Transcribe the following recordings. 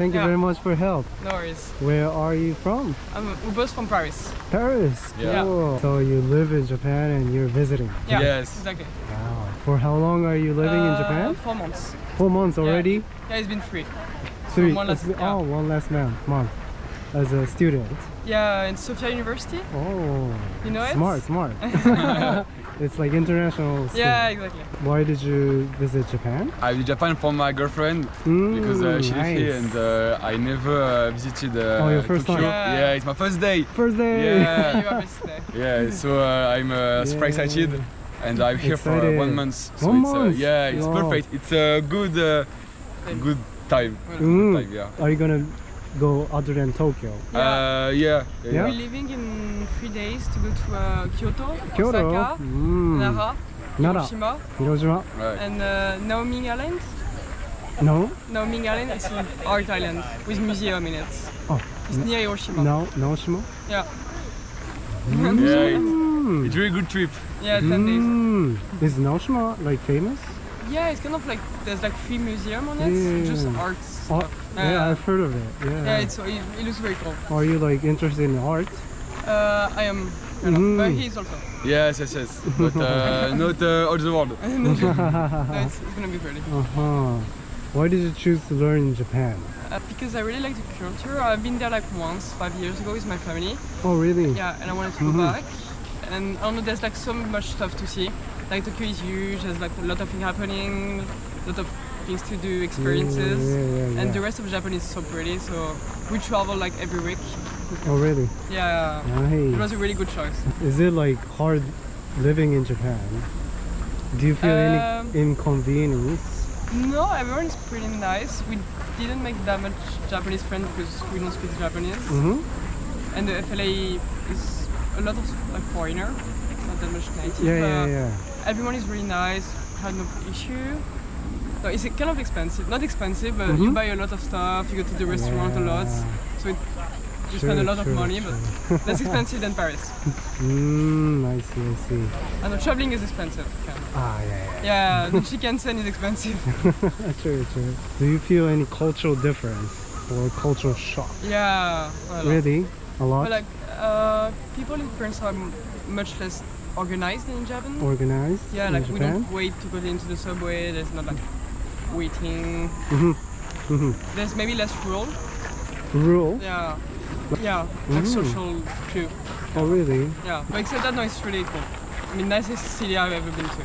Thank you very much for help. No worries. Where are you from? We're both from Paris. Paris. Yeah. Cool. So you live in Japan and you're visiting. Yeah, Yes. exactly. Wow. For how long are you living in Japan? 4 months. 4 months already? Yeah, it's been 3. 3. one last- yeah. Oh, one last month as a student. Yeah, in Sofia University. Oh. You know it? Smart. It's like international school. Yeah, exactly. Why did you visit Japan? I did Japan for my girlfriend because she lives here and I never visited your first Tokyo. time? Yeah, it's my first day. First day. Yeah. You are visiting. Yeah, so I'm super excited and I'm here for Excited. 1 month. So 1 it's, month? yeah, it's Wow. perfect. It's a good time. Mm. Good time, yeah. Are you gonna go other than Tokyo? Yeah. Yeah? We're leaving in 3 days to go to Kyoto, Kyoto? Osaka, Nara, Nara. Hiroshima, Hiroshima? Right. and Naoming Island. No? Naoming Island is an art island with museum in it. Oh. It's near Hiroshima. No, Naoshima? Yeah. Yeah, it's a really good trip. Yeah, 10 days. Is Naoshima like famous? Yeah, it's kind of like there's like 3 museums on it, Yeah. just art Oh, stuff. yeah, I've heard of it. Yeah. Yeah, it looks very cool. Are you like interested in art? I am, kind of, but he's also. Yes. But not all the world. No, it's gonna be pretty. Uh-huh. Why did you choose to learn in Japan? Because I really like the culture. I've been there like once, 5 years ago with my family. Oh, really? Yeah, and I wanted to go back. And I don't know, there's like so much stuff to see. Like Tokyo is huge, there's like a lot of things happening, a lot of things to do, experiences. Yeah. And the rest of Japan is so pretty, so we travel like every week. Oh, really? Yeah, it was Nice. a really good choice. Is it like hard living in Japan? Do you feel any inconvenience? No, everyone is pretty nice. We didn't make that much Japanese friends because we don't speak Japanese. Mm-hmm. And the FLA is a lot of like foreigner, not that much native. Yeah. Everyone is really nice, had no issue. No, it's kind of expensive. Not expensive, but you buy a lot of stuff, you go to the restaurant a lot. So you spend a lot of money, but less expensive than Paris. I see. And the traveling is expensive. Kind of. Yeah. Yeah, the Shinkansen is expensive. True. Do you feel any cultural difference or cultural shock? Yeah, a lot. Really? A lot? But like people in France are much less organized than in Japan. Organized? Yeah, in like we Japan? don't wait to go into the subway. There's not like waiting. There's maybe less rule. Rule? Yeah, like social too. Oh, really? Yeah, but except that, no, it's really cool. I mean, nicest city I've ever been to.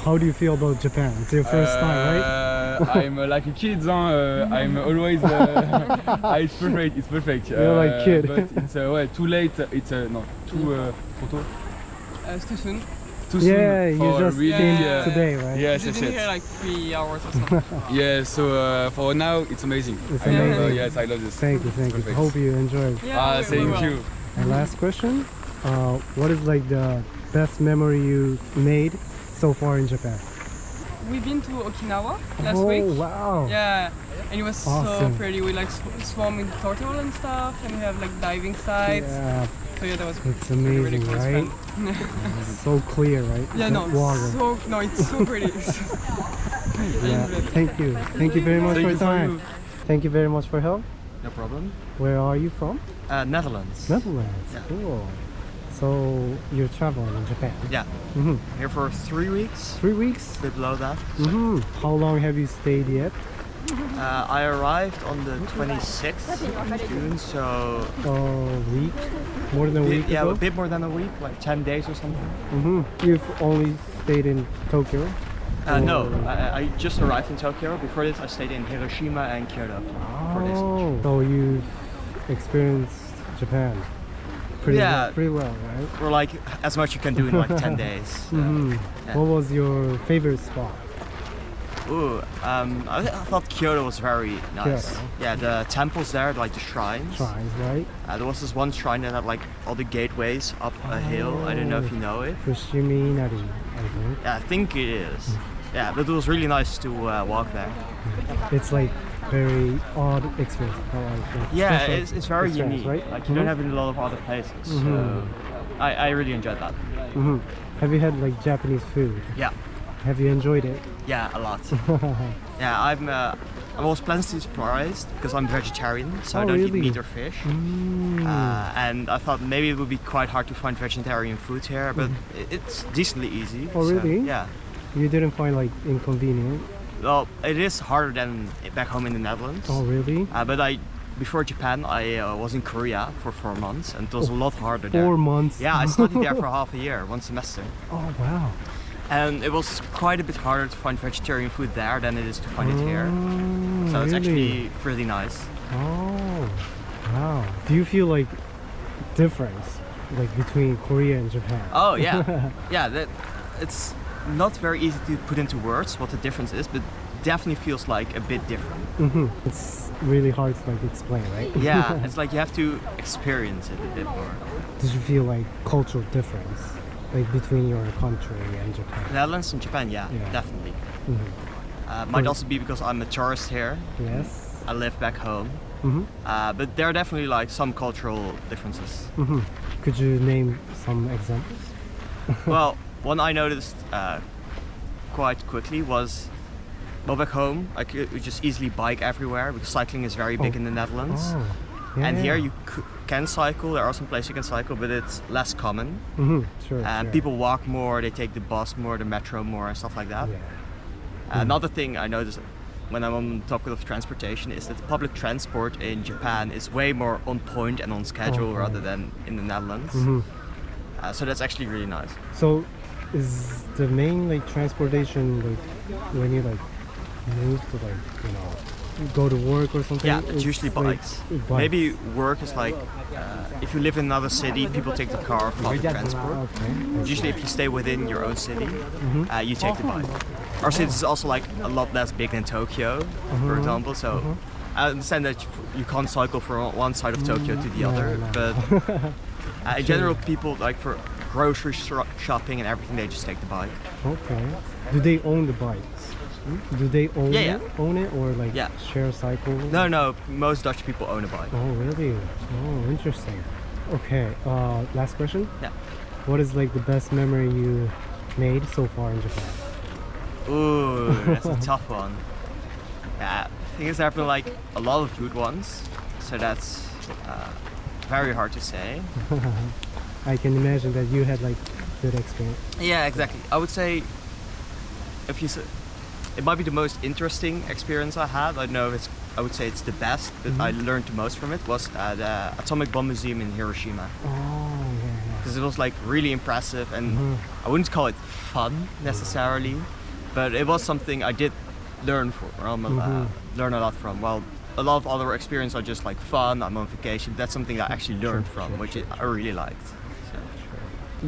How do you feel about Japan? It's your first time, right? I'm like a kid, I'm always. It's perfect. You're like kid. But it's too late. It's too It's too soon. too soon. Yeah, you for just really, came today, right? Yes. We've been here like 3 hours or something. Yeah, so for now it's amazing. It's I love, amazing. yes, I love this. Thank you. Perfect. Hope you enjoyed. Yeah, we Thank will. you. And last question, what is like the best memory you made so far in Japan? We've been to Okinawa last Oh, week. wow. Yeah, and it was Awesome. so pretty. We like swam with turtle and stuff, and we have like diving sites. Yeah, So yeah, that was it's really, amazing, really close right? friend. So clear, right? Yeah, The no, water. it's so pretty. Yeah. Thank you. Thank you very much Thank for you your for time. you. Thank you very much for help. No problem. Where are you from? Netherlands. Netherlands. Yeah. Cool. So you're traveling in Japan. Yeah. Mm-hmm. Here for 3 weeks. 3 weeks. A bit below that. Mm-hmm. How long have you stayed yet? I arrived on the 26th of June, so A week. More than a week yeah, ago. a bit more than a week, like 10 days or something. Mm-hmm. You've only stayed in Tokyo. No, I just arrived in Tokyo. Before this, I stayed in Hiroshima and Kyoto. For this. Oh, so you've experienced Japan pretty well, right? Or like as much you can do in like 10 days. So, yeah. What was your favorite spot? Ooh, I thought Kyoto was very nice. Kyoto. Yeah, the temples there, like the shrines. Shrines, right? There was this one shrine that had like all the gateways up a hill. I don't know if you know it. Fushimi-inari, I think. Yeah, I think it is. Yeah, but it was really nice to walk there. It's like very odd experience. Yeah, special it's very experience, unique. right? Like you don't have it in a lot of other places. So I really enjoyed that. Mm-hmm. Have you had like Japanese food? Yeah, Have you enjoyed it? yeah, a lot. Yeah, I was pleasantly surprised because I'm vegetarian, so I don't really? eat meat or fish. And I thought maybe it would be quite hard to find vegetarian food here, but it's decently easy. Oh, really? Yeah. You didn't find like inconvenient? Well, it is harder than back home in the Netherlands. Oh, really? But before Japan, I was in Korea for 4 months, and it was a lot harder there. 4 months? Yeah, I studied there for half a year, 1 semester. Oh, wow. And it was quite a bit harder to find vegetarian food there than it is to find it here. Oh, So it's really? actually pretty nice. Oh, wow. Do you feel like difference like between Korea and Japan? Oh yeah, yeah. It's not very easy to put into words what the difference is, but definitely feels like a bit different. It's really hard to like explain, right? Yeah, it's like you have to experience it a bit more. Did you feel like cultural difference like between your country and Japan? Netherlands and Japan, yeah. Definitely. Might also be because I'm a tourist here. Yes. I live back home. But there are definitely like some cultural differences. Could you name some examples? Well, one I noticed quite quickly was, well, back home I could just easily bike everywhere because cycling is very big in the Netherlands. Oh, yeah, And yeah. here you can cycle, there are some places you can cycle, but it's less common. Sure, And sure. people walk more, they take the bus more, the metro more, and stuff like that. Yeah. Another thing I noticed when I'm on the topic of transportation is that public transport in Japan is way more on point and on schedule Okay. rather than in the Netherlands. So that's actually really nice. So, is the main like transportation like when you like move to like go to work or something? Yeah, it's usually like, bikes. Maybe work is like, if you live in another city, people take the car or public transport. Okay. Usually if you stay within your own city, you take the bike. Our city is also like a lot less big than Tokyo, for example, so I understand that you can't cycle from one side of Tokyo to the other, but in general people like for grocery shopping and everything, they just take the bike. Okay. Do they own the bikes? Do they own Yeah, it? Own it or like Yeah. share cycle? No, most Dutch people own a bike. Oh really? Oh, interesting. Okay. Last question. Yeah. What is like the best memory you made so far in Japan? Ooh, that's a tough one. Yeah, I think there have been like a lot of good ones, so that's very hard to say. I can imagine that you had like good experience. Yeah, exactly. I would say if you it might be the most interesting experience I had. I don't know if I would say it's the best, but I learned the most from it was the Atomic Bomb Museum in Hiroshima. Oh yeah. Because it was like really impressive and I wouldn't call it fun necessarily, but it was something I did learn learn a lot from. Well, a lot of other experiences are just like fun, I'm on vacation. That's something I actually learned from, which I really liked. So,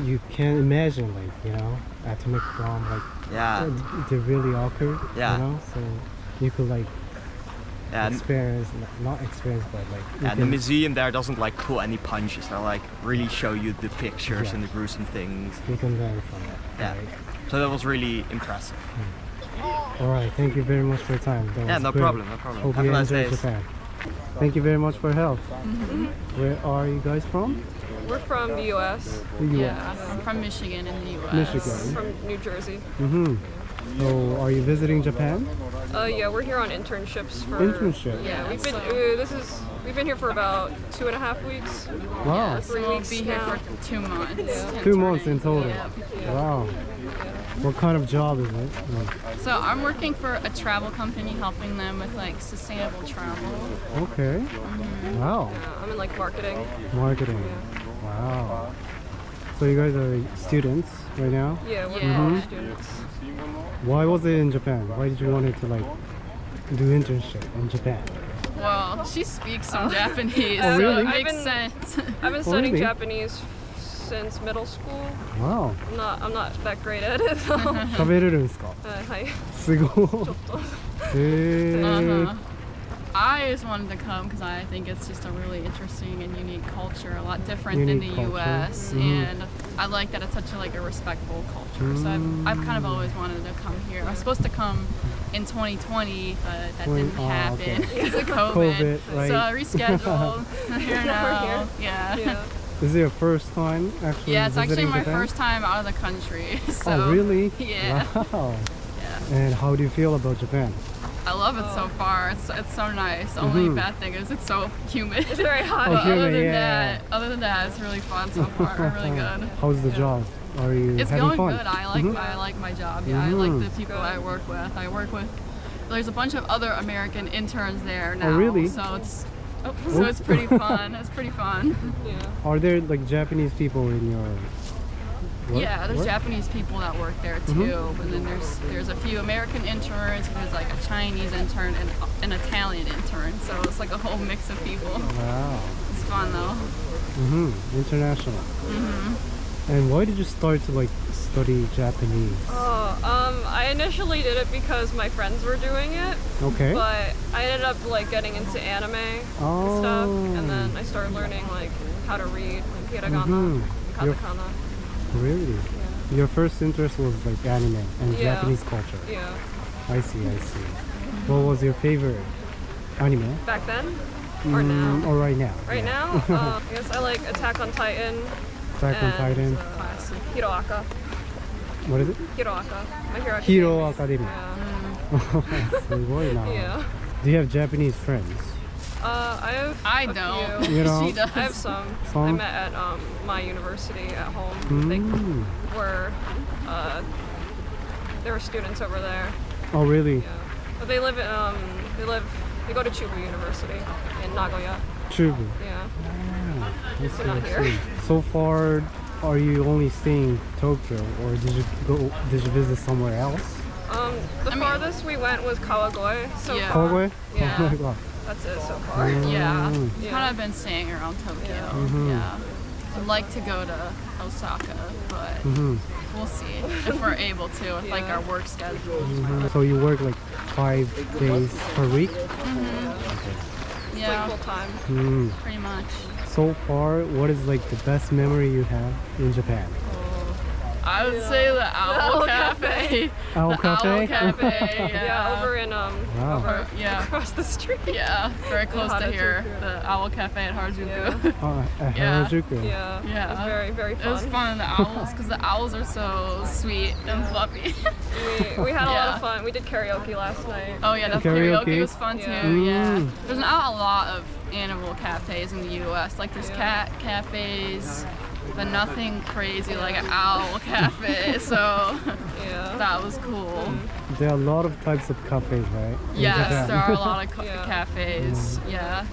You can imagine like atomic bomb like yeah, they really occurred. Yeah. So you could like and experience, not experience, but like you and the can- museum there doesn't like pull any punches. They like really show you the pictures Yeah. and the gruesome things. you can learn from it. Yeah. Right? So that was really impressive. All right. Thank you very much for your time. That Yeah, was no great. problem, no problem. Hope Have you a nice enjoy day. Japan. Thank you very much for help. Where are you guys from? We're from the U.S. The US. Yeah, I'm from Michigan in the U.S. Michigan. From New Jersey. So, are you visiting Japan? Yeah, we're here on internships for. Internship. Yeah, we've been we've been here for about 2.5 weeks. Wow. 3 So we'll weeks be here now. for 2 months. 2 months in total. Yeah. Wow. What kind of job is it? So I'm working for a travel company helping them with like sustainable travel. Okay. Wow. I'm in like marketing. Marketing. Wow. So you guys are students right now? Yeah, we're Yeah. college students. Why was it in Japan? Why did you want to like do internship in Japan? Well, she speaks some Japanese, Oh, so really? it makes I've been- sense. I've been studying really? Japanese since middle school. Wow. I'm not that great at it. So, 食べれるんですか？はい。すごい。Uh-huh. I just wanted to come because I think it's just a really interesting and unique culture, a lot different than Unique the culture. U.S. And I like that it's such a respectful culture. So I've kind of always wanted to come here. I was supposed to come in 2020, but that didn't happen okay. because of COVID. COVID, right. So I rescheduled. I'm here now. here. Yeah. Yeah. Is it your first time actually? Yeah, it's actually visiting my Japan? first time out of the country. So, Oh really? Yeah. Wow. Yeah. And how do you feel about Japan? I love it so far. It's so nice. The only bad thing is it's so humid. It's very hot. But humid, other than that, it's really fun so far. Really good. How's the job? Are you It's having going fun? good. I like my job. Yeah, I like the people I work with. There's a bunch of other American interns there now. Oh, really? So it's pretty fun. It's pretty fun. Yeah. Are there like Japanese people in your work? Yeah, there's work? Japanese people that work there too. And then there's a few American interns. There's like a Chinese intern and an Italian intern. So it's like a whole mix of people. Wow. It's fun though. International. And why did you start to like study Japanese? I initially did it because my friends were doing it, Okay. but I ended up like getting into anime and stuff, and then I started learning like how to read like hiragana, and katakana. Really? Your first interest was like anime and Yeah. Japanese culture. Yeah. I see. What was your favorite anime? Back then or now? Or right now? Right Yeah. now, I guess I like Attack on Titan. Attack on and, Titan. Classic. Hiroaka. What is it? Hiroaka. My Hero Hero Academia. Academia. すごいな. Yeah. Do you have Japanese friends? I don't. few. You know? She does. I have some. Some? I met at my university at home. They were there were students over there. Oh, really? Yeah. But they go to Chubu University in Nagoya. Chubu. Yeah. I see, not I here. see. So far, are you only staying Tokyo, or did you visit somewhere else? The farthest we went was Kawagoe. So Yeah. far. Kawagoe? Yeah. Oh my god. That's it so far. Yeah. Yeah. Kind of been staying around Tokyo. Yeah. I'd like to go to Osaka, but we'll see if we're able to with like our work schedule. So you work like 5 days per week? Yeah, Like full time. pretty much. So far, what is like the best memory you have in Japan? I would say the Owl Cafe. Owl The Cafe? Owl Cafe. Yeah. Yeah, over in Wow. Yeah. across the street. Yeah, very close to here. Harajuku. The Owl Cafe at Harajuku. Yeah. At Yeah. Harajuku. Yeah. Yeah. It was very, very It was fun. fun, the owls, because the owls are so sweet and fluffy. We had a lot Yeah. of fun. We did karaoke last night. Oh yeah, the Karaoke? karaoke was fun too. Yeah. Yeah, there's not a lot of animal cafes in the U.S. Like there's Yeah. cat cafes, but nothing crazy like an owl cafe. So Yeah. that was cool. There are a lot of types of cafes, right? in Yes, Japan? there are a lot of Yeah. cafes. Yeah,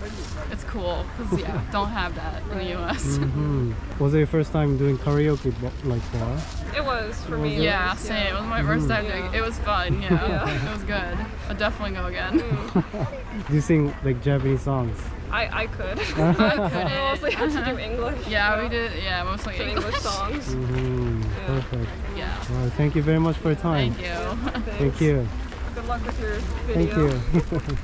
it's cool because don't have that in the U.S. Was it your first time doing karaoke like bar? It was for me. Yeah, same. It was my first time doing it. It was fun. Yeah, Yeah. it was good. I'll definitely go again. Do you sing like Japanese songs? I could. I I couldn't. mostly had to do English. Yeah, we did. Yeah, mostly Some English. English songs. Perfect. Yeah. Well, thank you very much for your time. Thank you. Thank you. Good luck with your video. Thank you.